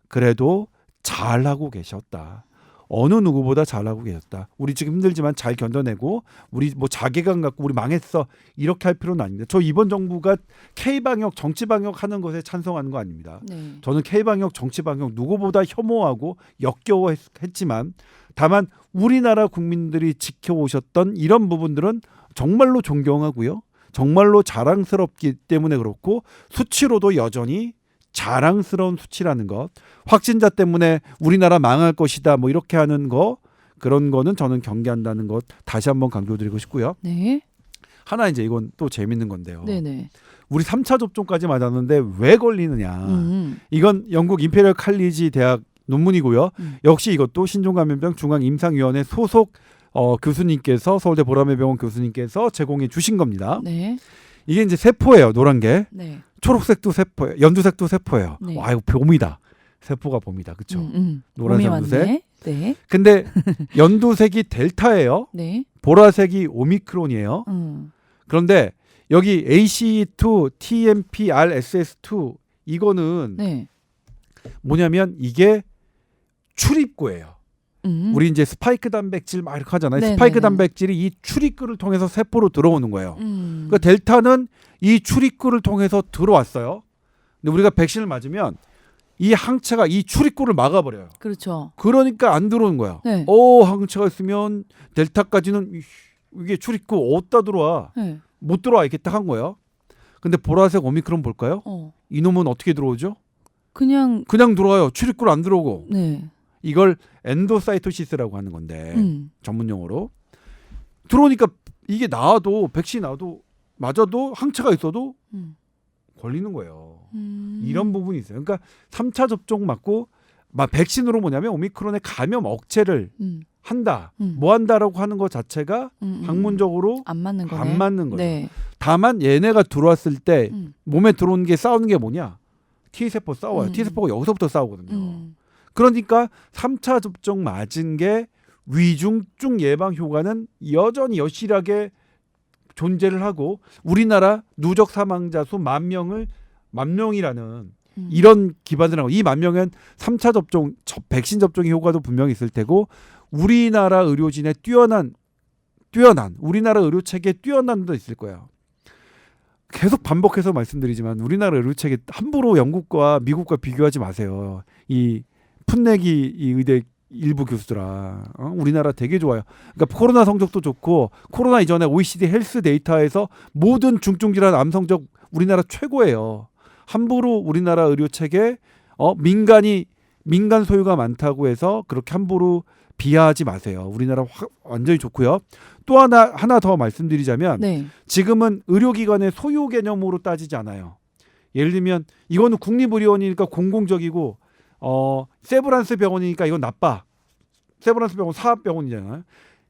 그래도 잘하고 계셨다. 어느 누구보다 잘하고 계셨다. 우리 지금 힘들지만 잘 견뎌내고 우리 뭐 자괴감 갖고 우리 망했어 이렇게 할 필요는 아닙니다. 저 이번 정부가 K방역 정치방역 하는 것에 찬성하는 거 아닙니다. 네. 저는 K방역 정치방역 누구보다 혐오하고 역겨워했지만 다만 우리나라 국민들이 지켜오셨던 이런 부분들은 정말로 존경하고요. 정말로 자랑스럽기 때문에 그렇고 수치로도 여전히 자랑스러운 수치라는 것. 확진자 때문에 우리나라 망할 것이다 뭐 이렇게 하는 거 그런 거는 저는 경계한다는 것 다시 한번 강조드리고 싶고요. 네. 하나 이제 이건 또 재밌는 건데요. 네네. 우리 3차 접종까지 맞았는데 왜 걸리느냐. 이건 영국 임페리얼 칼리지 대학 논문이고요. 역시 이것도 신종감염병 중앙임상위원회 소속 교수님께서 서울대 보라매병원 교수님께서 제공해 주신 겁니다. 네. 이게 이제 세포예요. 노란 게. 네. 초록색도 세포예요. 연두색도 세포예요. 네. 와 이거 봄이다. 세포가 봄이다. 그렇죠? 노란색, 연두색. 네. 근데 연두색이 델타예요. 네. 보라색이 오미크론이에요. 그런데 여기 ACE2, TMPRSS2 이거는 네. 뭐냐면 이게 출입구예요. 우리 이제 스파이크 단백질 막 이렇게 하잖아요. 네네네. 스파이크 단백질이 이 출입구를 통해서 세포로 들어오는 거예요. 그러니까 델타는 이 출입구를 통해서 들어왔어요. 근데 우리가 백신을 맞으면 이 항체가 이 출입구를 막아버려요. 그렇죠. 그러니까 안 들어오는 거야. 네. 항체가 있으면 델타까지는 이게 출입구 어디다 들어와? 네. 못 들어와 이렇게 딱 한 거예요. 근데 보라색 오미크론 볼까요? 이놈은 어떻게 들어오죠? 그냥 들어와요. 출입구를 안 들어오고. 네. 이걸 엔도사이토시스라고 하는 건데 전문 용어로 들어오니까 이게 나와도 백신이 나와도 맞아도 항체가 있어도 음. 걸리는 거예요. 이런 부분이 있어요. 그러니까 3차 접종 맞고 백신으로 뭐냐면 오미크론의 감염 억제를 한다. 뭐 한다라고 하는 것 자체가 학문적으로 안 맞는 거네. 안 맞는 거죠. 네. 다만 얘네가 들어왔을 때 몸에 들어오는 게 싸우는 게 뭐냐? T세포 싸워요. T세포가 여기서부터 싸우거든요. 그러니까 3차 접종 맞은 게 위중증 예방 효과는 여전히 여실하게 존재를 하고 우리나라 누적 사망자 수 10,000명이라는 이런 기반을 하고 이 10,000명은 3차 접종 백신 접종의 효과도 분명히 있을 테고 우리나라 의료진의 뛰어난 우리나라 의료 체계의 뛰어난도 있을 거예요. 계속 반복해서 말씀드리지만 우리나라 의료 체계 함부로 영국과 미국과 비교하지 마세요. 이 풋내기 이 의대 일부 교수들아, 우리나라 되게 좋아요. 그러니까 코로나 성적도 좋고 코로나 이전에 OECD 헬스 데이터에서 모든 중증질환 암 성적 우리나라 최고예요. 함부로 우리나라 의료 체계 민간 소유가 많다고 해서 그렇게 함부로 비하하지 마세요. 우리나라 완전히 좋고요. 또 하나 더 말씀드리자면 네. 지금은 의료기관의 소유 개념으로 따지지 않아요. 예를 들면 이거는 국립의료원이니까 공공적이고 세브란스 병원이니까 이건 나빠. 세브란스 병원 사업병원이잖아요.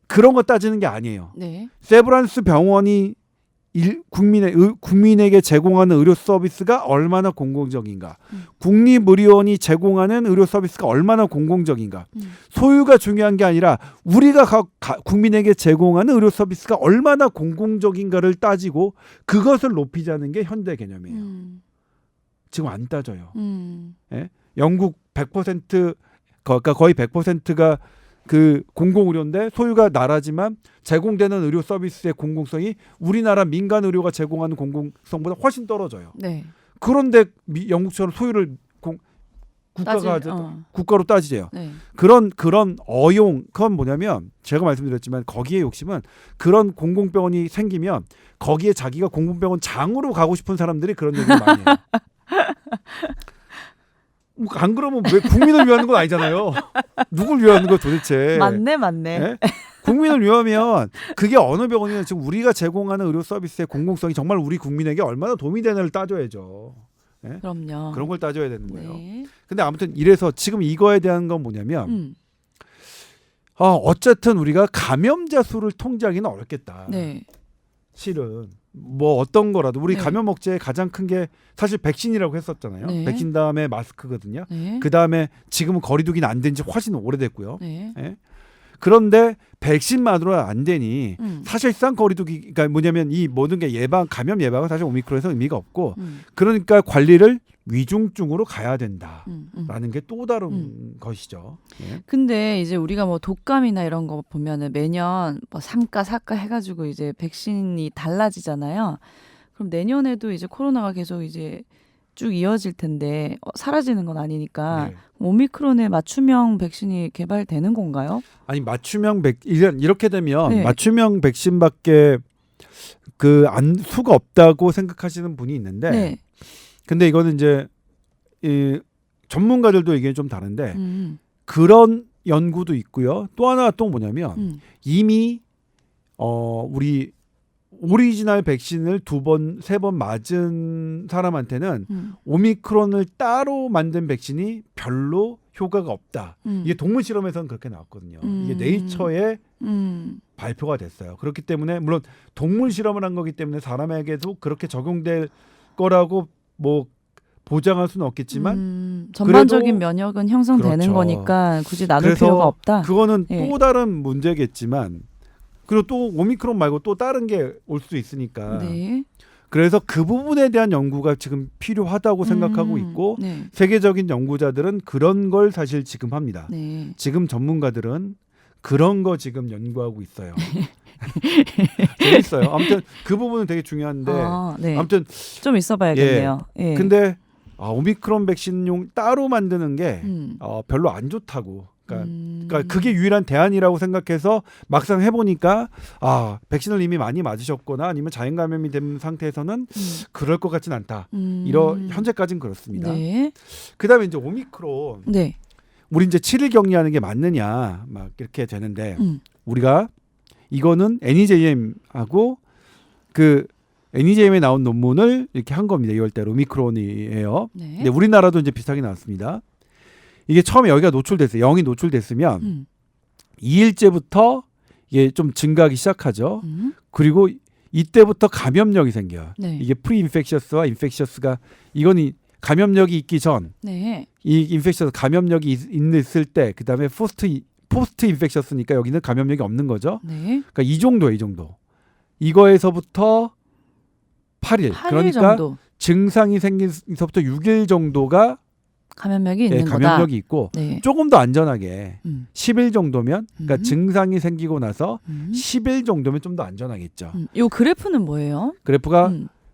그런 거 따지는 게 아니에요. 네. 세브란스 병원이 국민에게 제공하는 의료 서비스가 얼마나 공공적인가. 국립의료원이 제공하는 의료 서비스가 얼마나 공공적인가. 소유가 중요한 게 아니라 우리가 국민에게 제공하는 의료 서비스가 얼마나 공공적인가를 따지고 그것을 높이자는 게 현대 개념이에요. 지금 안 따져요. 예? 영국 100% 그러니까 거의 100%가 그 공공의료인데 소유가 나라지만 제공되는 의료 서비스의 공공성이 우리나라 민간 의료가 제공하는 공공성보다 훨씬 떨어져요. 네. 그런데 영국처럼 소유를 국가로 따지재요. 네. 그런 그건 뭐냐면 제가 말씀드렸지만 거기에 욕심은 그런 공공병원이 생기면 거기에 자기가 공공병원 장으로 가고 싶은 사람들이 그런 얘기를 많이 해요. 안 그러면 왜 국민을 위하는 건 아니잖아요. 누굴 위하는 거 도대체. 맞네. 네? 국민을 위하면 그게 어느 병원이나 지금 우리가 제공하는 의료 서비스의 공공성이 정말 우리 국민에게 얼마나 도움이 되는지를 따져야죠. 네? 그럼요. 그런 걸 따져야 되는 거예요. 네. 근데 아무튼 이래서 지금 이거에 대한 건 뭐냐면 어쨌든 우리가 감염자 수를 통제하기는 어렵겠다. 네. 실은 뭐 어떤 거라도 우리 네. 감염 억제의 가장 큰 게 사실 백신이라고 했었잖아요. 네. 백신 다음에 마스크거든요. 네. 그 다음에 지금은 거리두기는 안 된 지 훨씬 오래됐고요. 네. 예? 그런데 백신만으로 안 되니 사실상 거리두기 그러니까 뭐냐면 이 모든 게 감염 예방은 사실 오미크론에서 의미가 없고 그러니까 관리를 위중증으로 가야 된다라는 게 또 다른 것이죠. 예. 근데 이제 우리가 뭐 독감이나 이런 거 보면은 매년 뭐 3가 4가 해가지고 이제 백신이 달라지잖아요. 그럼 내년에도 이제 코로나가 계속 이제 쭉 이어질 텐데 사라지는 건 아니니까 네. 오미크론에 맞춤형 백신이 개발되는 건가요? 아니 맞춤형 이렇게 되면 네. 맞춤형 백신밖에 수가 없다고 생각하시는 분이 있는데 네. 근데 이거는 이제 이 전문가들도 의견이 좀 다른데 그런 연구도 있고요. 또 하나 또 뭐냐면 이미 우리 오리지널 백신을 2번, 3번 맞은 사람한테는 오미크론을 따로 만든 백신이 별로 효과가 없다. 이게 동물 실험에서는 그렇게 나왔거든요. 이게 네이처에 발표가 됐어요. 그렇기 때문에 물론 동물 실험을 한 거기 때문에 사람에게도 그렇게 적용될 거라고 뭐 보장할 수는 없겠지만 전반적인 면역은 형성되는 그렇죠. 거니까 굳이 나눌 그래서 필요가 없다. 그거는 예. 또 다른 문제겠지만 그리고 또 오미크론 말고 또 다른 게 올 수도 있으니까 네. 그래서 그 부분에 대한 연구가 지금 필요하다고 생각하고 있고 네. 세계적인 연구자들은 그런 걸 사실 지금 합니다. 네. 지금 전문가들은 그런 거 지금 연구하고 있어요. 재밌어요. 아무튼 그 부분은 되게 중요한데 네. 아무튼 좀 있어봐야겠네요. 예. 근데 오미크론 백신용 따로 만드는 게 별로 안 좋다고. 그러니까 그게 유일한 대안이라고 생각해서 막상 해보니까 백신을 이미 많이 맞으셨거나 아니면 자연 감염이 된 상태에서는 그럴 것 같진 않다. 현재까지는 그렇습니다. 네. 그다음에 이제 오미크론 네. 우리 이제 7일 격리하는 게 맞느냐 막 이렇게 되는데 우리가 이거는 NEJM하고 그 NEJM에 나온 논문을 이렇게 한 겁니다. 2월달 오미크론이에요. 네. 근데 우리나라도 이제 비슷하게 나왔습니다. 이게 처음에 여기가 노출됐어요. 0이 노출됐으면 2일째부터 이게 좀 증가하기 시작하죠. 그리고 이때부터 감염력이 생겨요. 네. 이게 프리인펙셔스와 인펙셔스가 이건 감염력이 있기 전, 네. 이 인펙셔스 감염력이 있을 때, 그 다음에 포스트 인펙셔스니까 여기는 감염력이 없는 거죠. 네. 그러니까 이 정도예요, 이 정도. 이거에서부터 8일, 8일 그러니까 정도 증상이 생긴서부터 6일 정도가 감염력이 있는 거다. 감염력이 있고 네. 조금 더 안전하게 10일 정도면, 그러니까 음. 증상이 생기고 나서 음. 10일 정도면 좀 더 안전하겠죠. 요 그래프는 뭐예요? 그래프가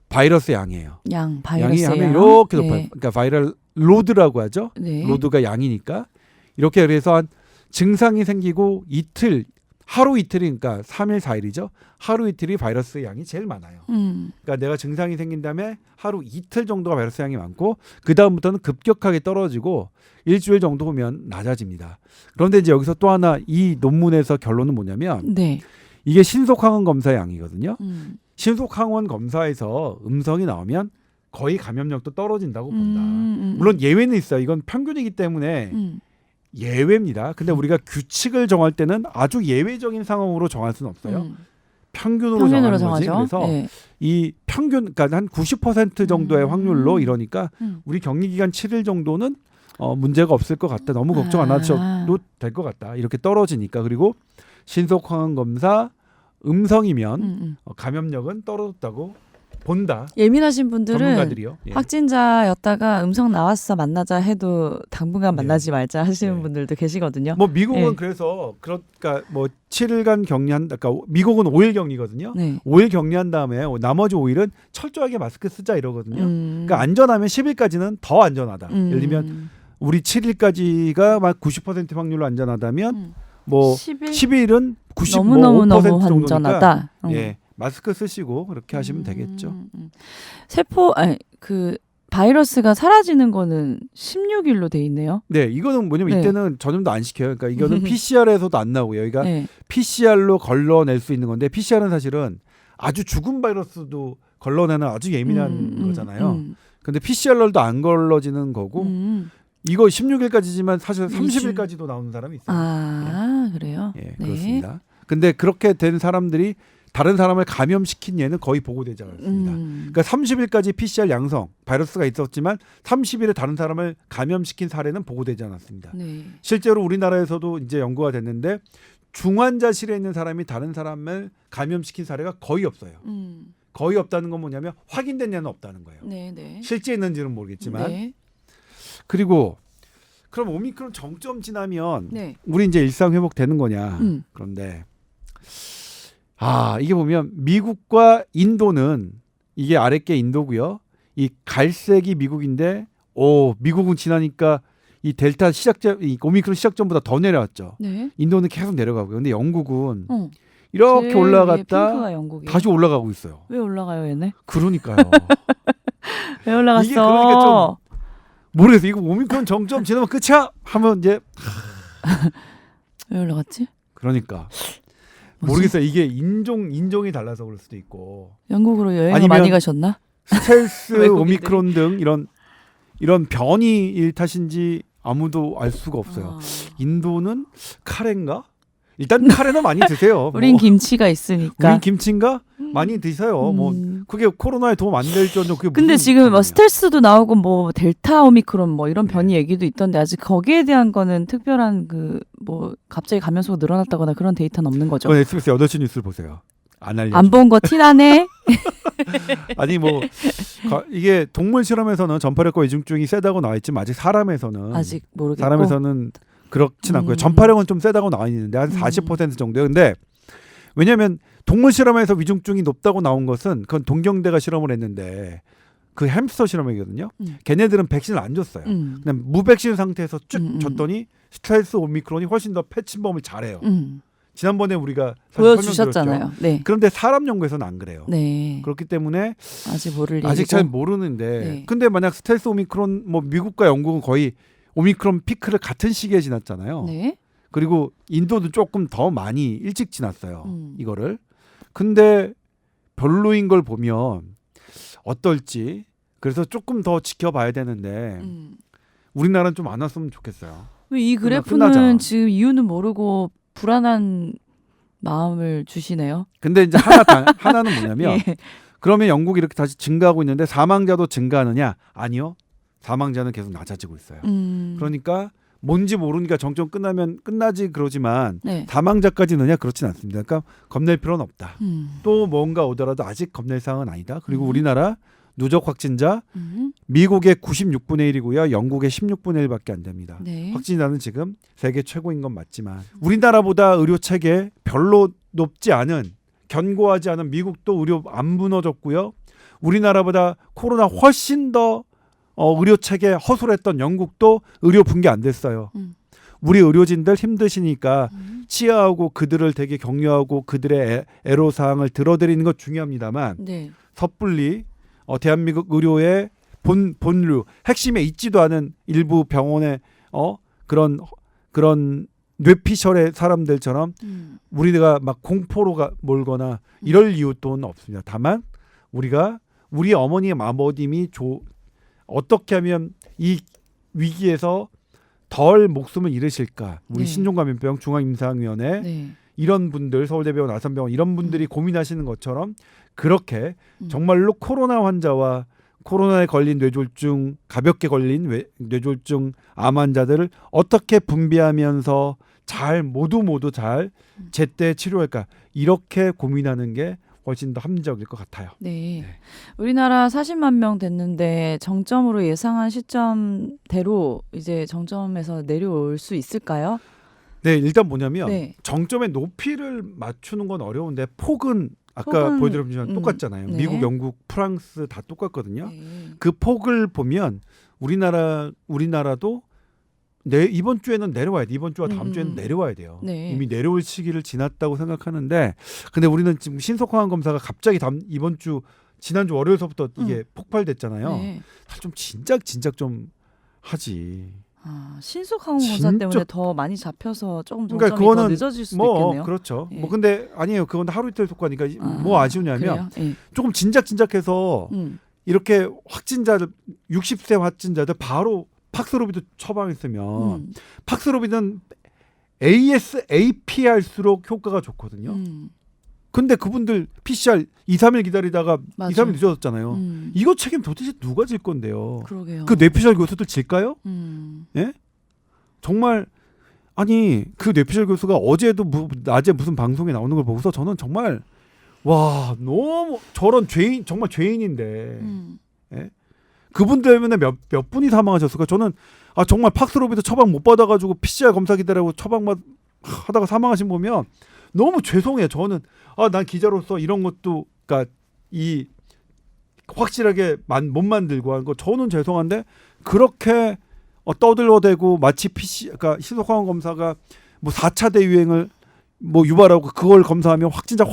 바이러스 양이에요. 양, 바이러스 양이 양. 하면 이렇게 높아요. 네. 그러니까 바이럴 로드라고 하죠. 네. 로드가 양이니까 이렇게 그래서 한 증상이 생기고 이틀, 하루 이틀이니까 3일 4일이죠. 하루 이틀이 바이러스 양이 제일 많아요. 그러니까 내가 증상이 생긴 다음에 하루 이틀 정도가 바이러스 양이 많고 그 다음부터는 급격하게 떨어지고 일주일 정도 보면 낮아집니다. 그런데 이제 여기서 또 하나 이 논문에서 결론은 뭐냐면 네. 이게 신속항원 검사 양이거든요. 음. 신속항원 검사에서 음성이 나오면 거의 감염력도 떨어진다고 본다. 음. 물론 예외는 있어요. 이건 평균이기 때문에 예외입니다. 근데 우리가 규칙을 정할 때는 아주 예외적인 상황으로 정할 수는 없어요. 평균으로 평균으로 정하는 거지. 정하죠. 그래서 네. 이 평균, 그러니까 한 90% 정도의 확률로 이러니까 음. 우리 격리 기간 7일 정도는 문제가 없을 것 같다. 너무 걱정 안 하셔도 될 것 같다. 이렇게 떨어지니까. 그리고 신속 항원 검사 음성이면 감염력은 떨어졌다고 본다. 예민하신 분들은 전문가들이요. 예. 확진자였다가 음성 나왔어 만나자 해도 당분간 네. 만나지 말자 하시는 네. 분들도 계시거든요. 뭐 미국은 예. 그래서 그러니까 뭐 7일간 격리한, 그러니까 미국은 5일 격리거든요. 네. 5일 격리한 다음에 나머지 5일은 철저하게 마스크 쓰자 이러거든요. 그러니까 안전하면 10일까지는 더 안전하다. 예를 들면 우리 7일까지가 막 90% 확률로 안전하다면 뭐 10일 10일은 너무 95% 너무 정도니까 안전하다. 예, 마스크 쓰시고 그렇게 하시면 되겠죠. 그 바이러스가 사라지는 거는 16일로 돼 있네요. 네, 이거는 뭐냐면 네. 이때는 전염도 안 시켜요. 그러니까 이거는 PCR에서도 안 나오고요. 여기가 네. PCR로 걸러낼 수 있는 건데 PCR은 사실은 아주 죽은 바이러스도 걸러내는 아주 예민한 거잖아요. 근데 PCR로도 안 걸러지는 거고 이거 16일까지지만 사실 30일까지도 나오는 사람이 있어요. 아, 그래요? 예, 네. 그렇습니다. 근데 그렇게 된 사람들이 다른 사람을 감염시킨 예는 거의 보고되지 않았습니다. 그러니까 30일까지 PCR 양성 바이러스가 있었지만 30일에 다른 사람을 감염시킨 사례는 보고되지 않았습니다. 네. 실제로 우리나라에서도 이제 연구가 됐는데 중환자실에 있는 사람이 다른 사람을 감염시킨 사례가 거의 없어요. 거의 없다는 건 뭐냐면 확인된 예는 없다는 거예요. 네, 네. 실제 있는지는 모르겠지만. 네. 그리고 그럼 오미크론 정점 지나면 네. 우리 이제 일상 회복되는 거냐? 그런데 이게 보면 미국과 인도는 이게 아랫게 인도고요. 이 갈색이 미국인데 미국은 지나니까 이 델타 시작점, 이 오미크론 시작점보다 더 내려왔죠. 네. 인도는 계속 내려가고요. 근데 영국은 제일 이렇게 위에 올라갔다 핑크가 영국이에요. 다시 올라가고 있어요. 왜 올라가요, 얘네? 그러니까요. 왜 올라갔어? 이게 그러니까 좀 모르겠어요. 이거 오미크론 정점 지나면 끝이야 하면 이제 왜 올라갔지? 그러니까 뭐지? 모르겠어요. 이게 인종이 달라서 그럴 수도 있고 영국으로 여행을 아니면 많이 가셨나? 스텔스 외국인들이? 오미크론 등 이런 변이일 탓인지 아무도 알 수가 없어요. 인도는 카레인가? 일단 카레는 많이 드세요. 우린 김치가 있으니까. 우린 김치인가? 많이 드세요. 뭐 그게 코로나에 도움 안 될 정도 그게 근데 무슨 지금 뭐 상관이에요? 스텔스도 나오고 뭐 델타 오미크론 뭐 이런 네. 변이 얘기도 있던데 아직 거기에 대한 거는 특별한 그 뭐 갑자기 감염수가 늘어났다거나 그런 데이터는 없는 거죠. 그건 SBS 8시 뉴스를 보세요. 안 알려. 안 본 거 티나네. 아니 뭐 이게 동물 실험에서는 전파력과 위중증이 세다고 나와 있지만 아직 사람에서는 아직 모르겠고. 사람에서는 그렇진 않고요. 전파력은 좀 세다고 나와 있는데 한 40% 정도예요. 근데 왜냐하면 동물 실험에서 위중증이 높다고 나온 것은 그건 동경대가 실험을 했는데 그 햄스터 실험이거든요. 걔네들은 백신을 안 줬어요. 그냥 무백신 상태에서 쭉 줬더니 스텔스 오미크론이 훨씬 더 패친범을 잘해요. 지난번에 우리가 보여주셨잖아요. 네. 그런데 사람 연구에서는 안 그래요. 네. 그렇기 때문에 아직 모를 일이고. 아직 잘 모르는데 네. 근데 만약 스텔스 오미크론 뭐 미국과 영국은 거의 오미크론 피크를 같은 시기에 지났잖아요. 네. 그리고 인도도 조금 더 많이 일찍 지났어요. 이거를. 근데 별로인 걸 보면 어떨지. 그래서 조금 더 지켜봐야 되는데 우리나라는 좀 안 왔으면 좋겠어요. 이 끝나자. 그래프는 지금 이유는 모르고 불안한 마음을 주시네요. 근데 이제 하나는 뭐냐면 예. 그러면 영국이 이렇게 다시 증가하고 있는데 사망자도 증가하느냐? 아니요. 사망자는 계속 낮아지고 있어요. 그러니까 뭔지 모르니까 정점 끝나면 끝나지 그러지만 네. 사망자까지 느냐? 그렇진 않습니다. 그러니까 겁낼 필요는 없다. 음. 또 뭔가 오더라도 아직 겁낼 상황은 아니다. 그리고 우리나라 누적 확진자 음. 미국의 96분의 1이고요. 영국의 16분의 1밖에 안 됩니다. 네. 확진자는 지금 세계 최고인 건 맞지만 우리나라보다 의료 체계 별로 높지 않은 견고하지 않은 미국도 의료 안 무너졌고요. 우리나라보다 코로나 훨씬 더 의료 체계 허술했던 영국도 의료 붕괴 안 됐어요. 우리 의료진들 힘드시니까 치아하고 그들을 되게 격려하고 그들의 애로사항을 들어드리는 것 중요합니다만 네. 섣불리 대한민국 의료의 본류 핵심에 있지도 않은 일부 병원의 그런 뇌피셜의 사람들처럼 우리가 막 공포로 몰거나 이럴 이유 또는 없습니다. 다만 우리가 우리 어머니의 아버님이 어떻게 하면 이 위기에서 덜 목숨을 잃으실까? 우리 네. 신종감염병 중앙임상위원회 네. 이런 분들 서울대병원 아산병원 이런 분들이 고민하시는 것처럼 그렇게 정말로 코로나 환자와 코로나에 걸린 뇌졸중 가볍게 걸린 뇌졸중 암 환자들을 어떻게 분배하면서 잘 모두 잘 제때 치료할까 이렇게 고민하는 게 훨씬 더 합리적일 것 같아요. 네. 우리나라 40만 명 됐는데 정점으로 예상한 시점대로 이제 정점에서 내려올 수 있을까요? 네, 일단 뭐냐면 네. 정점의 높이를 맞추는 건 어려운데 폭은 아까 폭은, 보여드렸지만 똑같잖아요. 네. 미국, 영국, 프랑스 다 똑같거든요. 네. 그 폭을 보면 우리나라도 이번 주에는 내려와야 돼. 이번 주와 다음 주에는 내려와야 돼요. 네. 이미 내려올 시기를 지났다고 생각하는데 근데 우리는 지금 신속항원 검사가 갑자기 이번 주 지난주 월요일서부터 이게 폭발됐잖아요. 네. 사실 좀 진작 좀 하지. 신속 항원 검사 진짜- 때문에 더 많이 잡혀서 조금 정점이 그러니까 그거는 더 늦어질 수도 있겠네요. 그렇죠. 예. 근데 아니에요. 그건 하루 이틀 효과니까 뭐 아쉬우냐면 그래요? 예. 조금 진작해서 이렇게 확진자들 60세 확진자들 바로 팍스로비드 처방했으면 팍스로비드는 AP할수록 효과가 좋거든요. 근데 그분들 PCR 2, 3일 기다리다가 맞아요. 2, 3일 늦어졌잖아요. 이거 책임 도대체 누가 질 건데요? 그러게요. 그 뇌피셜 교수들 질까요? 예? 정말 아니 그 뇌피셜 교수가 어제도 낮에 무슨 방송에 나오는 걸 보고서 저는 정말 와 너무 저런 죄인 정말 죄인인데 예? 그분들 때문에 몇 분이 사망하셨을까? 저는 정말 팍스로비드 처방 못 받아가지고 PCR 검사 기다리고 처방 하다가 사망하신 분 보면 너무 죄송해요. 저는 난 기자로서 이런 것도 그러니까 이 확실하게 못 만들고 한 거 저는 죄송한데 그렇게 떠들어대고 마치 그러니까 신속항원 검사가 뭐 4차 대유행을 뭐 유발하고 그걸 검사하면 확진자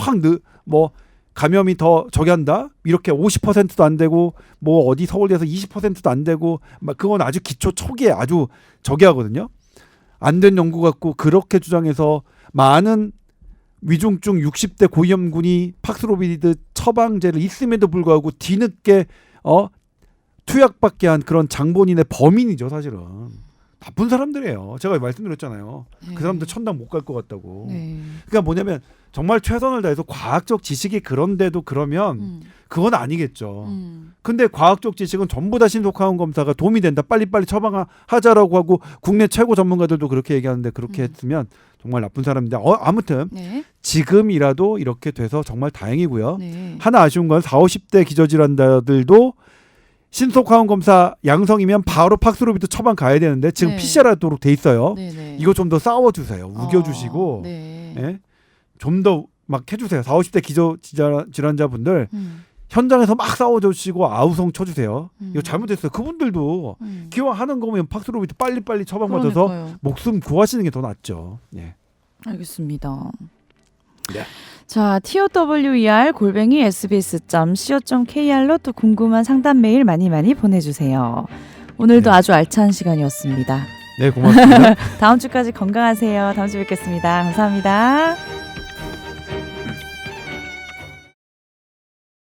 감염이 더 저기 한다 이렇게 50%도 안 되고 뭐 어디 서울대에서 20%도 안 되고 그건 아주 기초 초기에 아주 저기 하거든요. 안 된 연구 갖고 그렇게 주장해서 많은 위중증 60대 고위험군이 팍스로비드 처방제를 있음에도 불구하고 뒤늦게 투약받게 한 그런 장본인의 범인이죠. 사실은 나쁜 사람들이에요. 제가 말씀드렸잖아요. 네. 그 사람들 천당 못 갈 것 같다고. 네. 그러니까 뭐냐면 정말 최선을 다해서 과학적 지식이 그런데도 그러면 그건 아니겠죠. 근데 과학적 지식은 전부 다 신속항원 검사가 도움이 된다. 빨리빨리 처방하자라고 하고 국내 최고 전문가들도 그렇게 얘기하는데 그렇게 했으면 정말 나쁜 사람인데 아무튼 네. 지금이라도 이렇게 돼서 정말 다행이고요. 네. 하나 아쉬운 건 40, 50대 기저질환자들도 신속항원 검사 양성이면 바로 팍스로비드 처방 가야 되는데 지금 네. PCR 하도록 돼 있어요. 네. 네. 이거 좀 더 싸워주세요. 우겨주시고 네. 예? 좀 더 막 해주세요. 40, 50대 기저질환자분들 현장에서 막 싸워주시고 아우성 쳐주세요. 이거 잘못했어요. 그분들도 기왕 하는 거면 팍스로비드 빨리빨리 처방받아서 그러니까요. 목숨 구하시는 게 더 낫죠. 예. 알겠습니다. 네. 자, tower@sbs.co.kr로 또 궁금한 상담 메일 많이 보내주세요. 오늘도 네. 아주 알찬 시간이었습니다. 네, 고맙습니다. 다음 주까지 건강하세요. 다음 주에 뵙겠습니다. 감사합니다.